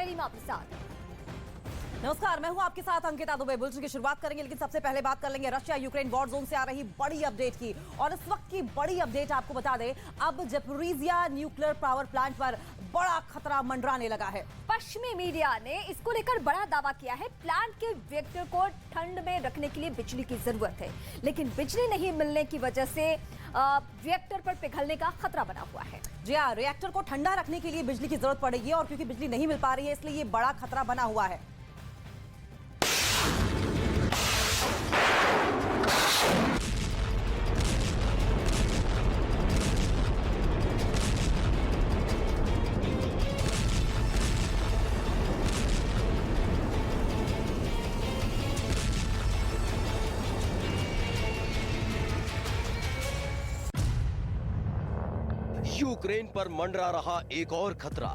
गरिमा प्रसाद। नमस्कार, मैं हूं आपके साथ अंकिता दुबे। बुलेटिन की शुरुआत करेंगे, लेकिन सबसे पहले बात कर लेंगे रशिया यूक्रेन वॉर जोन से आ रही बड़ी अपडेट की। और इस वक्त की बड़ी अपडेट आपको बता दें, अब ज़पोरिज़िया न्यूक्लियर पावर प्लांट पर बड़ा खतरा मंडराने लगा है। पश्चिमी मीडिया ने इसको लेकर बड़ा दावा किया है। प्लांट के रिएक्टर को ठंड में रखने के लिए बिजली की जरूरत है, लेकिन बिजली नहीं मिलने की वजह से रिएक्टर पर पिघलने का खतरा बना हुआ है। जी हाँ, रिएक्टर को ठंडा रखने के लिए बिजली की जरूरत पड़ेगी, और क्योंकि बिजली नहीं मिल पा रही है, इसलिए ये बड़ा खतरा बना हुआ है। यूक्रेन पर मंडरा रहा एक और खतरा।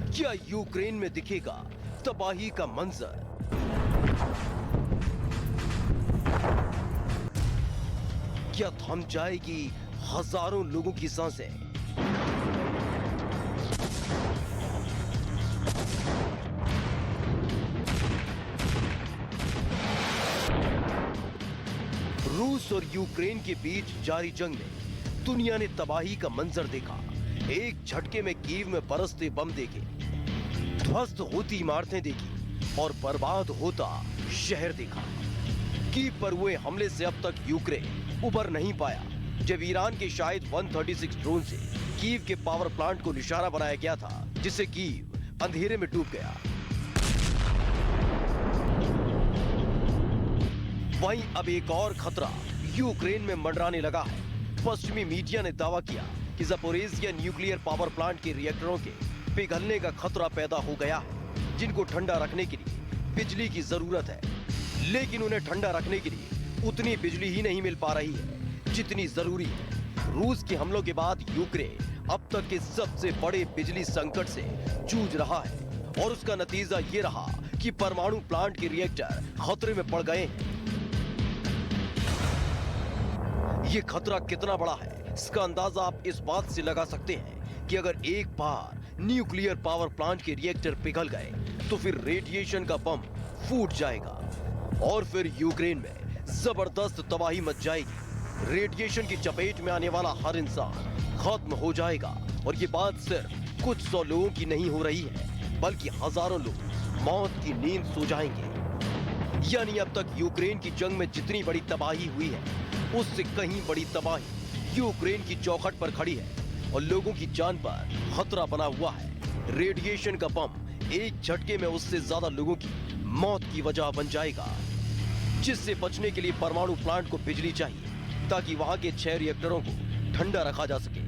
क्या यूक्रेन में दिखेगा तबाही का मंजर? क्या थम जाएगी हजारों लोगों की सांसें? रूस और यूक्रेन के बीच जारी जंग में दुनिया ने तबाही का मंजर देखा। एक झटके में कीव में बरसते बम देखे, ध्वस्त होती इमारतें देखी और बर्बाद होता शहर देखा। कीव पर हुए हमले से अब तक यूक्रेन उबर नहीं पाया। जब ईरान के शायद 136 ड्रोन से कीव के पावर प्लांट को निशाना बनाया गया था, जिससे कीव अंधेरे में डूब गया। वहीं अब एक और खतरा यूक्रेन में मंडराने लगा है। पश्चिमी मीडिया ने दावा किया कि ज़पोरिज़िया न्यूक्लियर पावर प्लांट के रिएक्टरों के पिघलने का खतरा पैदा हो गया है, जिनको ठंडा रखने के लिए बिजली की जरूरत है। लेकिन उन्हें ठंडा रखने के लिए उतनी बिजली ही नहीं मिल पा रही है जितनी जरूरी है। रूस के हमलों के बाद यूक्रेन अब तक के सबसे बड़े बिजली संकट से जूझ रहा है, और उसका नतीजा ये रहा कि परमाणु प्लांट के रिएक्टर खतरे में पड़ गए हैं। ये खतरा कितना बड़ा है, इसका अंदाजा आप इस बात से लगा सकते हैं कि अगर एक बार न्यूक्लियर पावर प्लांट के रिएक्टर पिघल गए तो फिर रेडिएशन का बम फूट जाएगा और फिर यूक्रेन में जबरदस्त तबाही मच जाएगी। रेडिएशन की चपेट में आने वाला हर इंसान खत्म हो जाएगा, और ये बात सिर्फ कुछ 100 लोगों की नहीं हो रही है, बल्कि हजारों लोग मौत की नींद सो जाएंगे। यानी अब तक यूक्रेन की जंग में जितनी बड़ी तबाही हुई है, उससे कहीं बड़ी तबाही यूक्रेन की चौखट पर खड़ी है और लोगों की जान पर खतरा बना हुआ है। रेडिएशन का बम एक झटके में उससे ज्यादा लोगों की मौत की वजह बन जाएगा, जिससे बचने के लिए परमाणु प्लांट को बिजली चाहिए ताकि वहां के 6 रिएक्टरों को ठंडा रखा जा सके।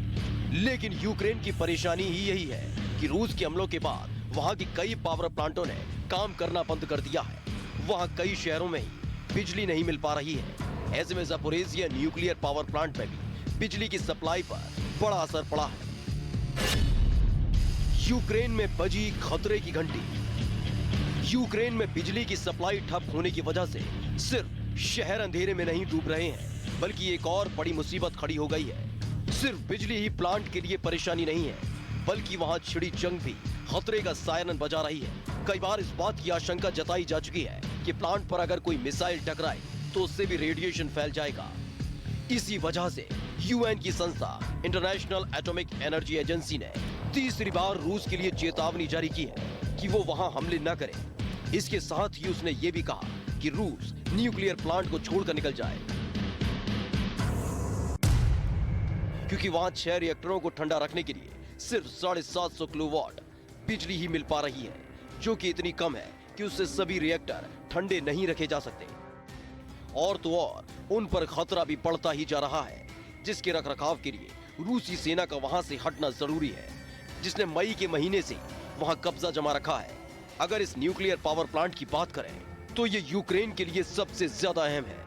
लेकिन यूक्रेन की परेशानी ही यही है कि रूस के हमलों के बाद वहां के कई पावर प्लांटों ने काम करना बंद कर दिया है। वहां कई शहरों में ही बिजली नहीं मिल पा रही है। ऐसे में ज़पोरिज़िया न्यूक्लियर पावर प्लांट में भी बिजली की सप्लाई पर बड़ा असर पड़ा है। यूक्रेन में बजी खतरे की घंटी। यूक्रेन में बिजली की सप्लाई ठप होने की वजह से सिर्फ शहर अंधेरे में नहीं डूब रहे हैं, बल्कि एक और बड़ी मुसीबत खड़ी हो गई है। सिर्फ बिजली ही प्लांट के लिए परेशानी नहीं है, बल्कि वहां छिड़ी जंग भी खतरे का सायरन बजा रही है। कई बार इस बात की आशंका जताई जा चुकी है कि प्लांट पर अगर कोई मिसाइल टकराए तो उससे भी रेडिएशन फैल जाएगा। इसी वजह से यूएन की संस्था इंटरनेशनल एटॉमिक एनर्जी एजेंसी ने तीसरी बार रूस के लिए चेतावनी जारी की है कि वो वहां हमले न करे। इसके साथ ही उसने ये भी कहा कि रूस न्यूक्लियर प्लांट को छोड़कर निकल जाए, क्योंकि वहां 6 रिएक्टरों को ठंडा रखने के लिए सिर्फ 750 किलोवाट बिजली ही मिल पा रही है, जो कि इतनी कम है कि उससे सभी रिएक्टर ठंडे नहीं रखे जा सकते। और तो और उन पर खतरा भी बढ़ता ही जा रहा है, जिसके रखरखाव के लिए रूसी सेना का वहां से हटना जरूरी है, जिसने मई के महीने से वहां कब्जा जमा रखा है। अगर इस न्यूक्लियर पावर प्लांट की बात करें तो ये यूक्रेन के लिए सबसे ज्यादा अहम है,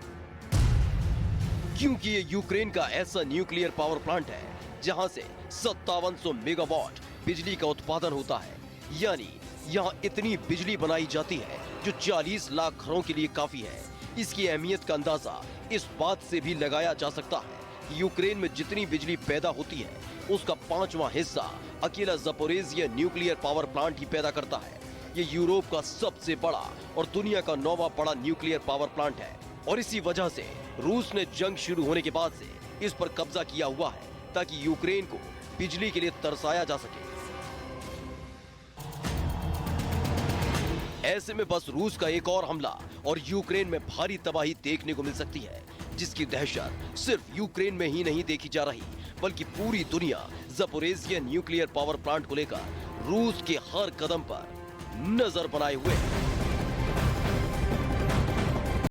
क्योंकि ये यूक्रेन का ऐसा न्यूक्लियर पावर प्लांट है जहां से 5700 मेगावाट बिजली का उत्पादन होता है। यानी यहाँ इतनी बिजली बनाई जाती है जो 40 लाख घरों के लिए काफी है। इसकी अहमियत का अंदाजा इस बात से भी लगाया जा सकता है कि यूक्रेन में जितनी बिजली पैदा होती है उसका 5वां हिस्सा अकेला ज़पोरिज़िया न्यूक्लियर पावर प्लांट ही पैदा करता है। ये यूरोप का सबसे बड़ा और दुनिया का 9वां बड़ा न्यूक्लियर पावर प्लांट है और इसी वजह से रूस ने जंग शुरू होने के बाद से इस पर कब्जा किया हुआ है ताकि यूक्रेन को बिजली के लिए तरसाया जा सके। ऐसे में बस रूस का एक और हमला और यूक्रेन में भारी तबाही देखने को मिल सकती है, जिसकी दहशत सिर्फ यूक्रेन में ही नहीं देखी जा रही बल्कि पूरी दुनिया ज़पोरिज़िया न्यूक्लियर पावर प्लांट को लेकर रूस के हर कदम पर नजर बनाए हुए है।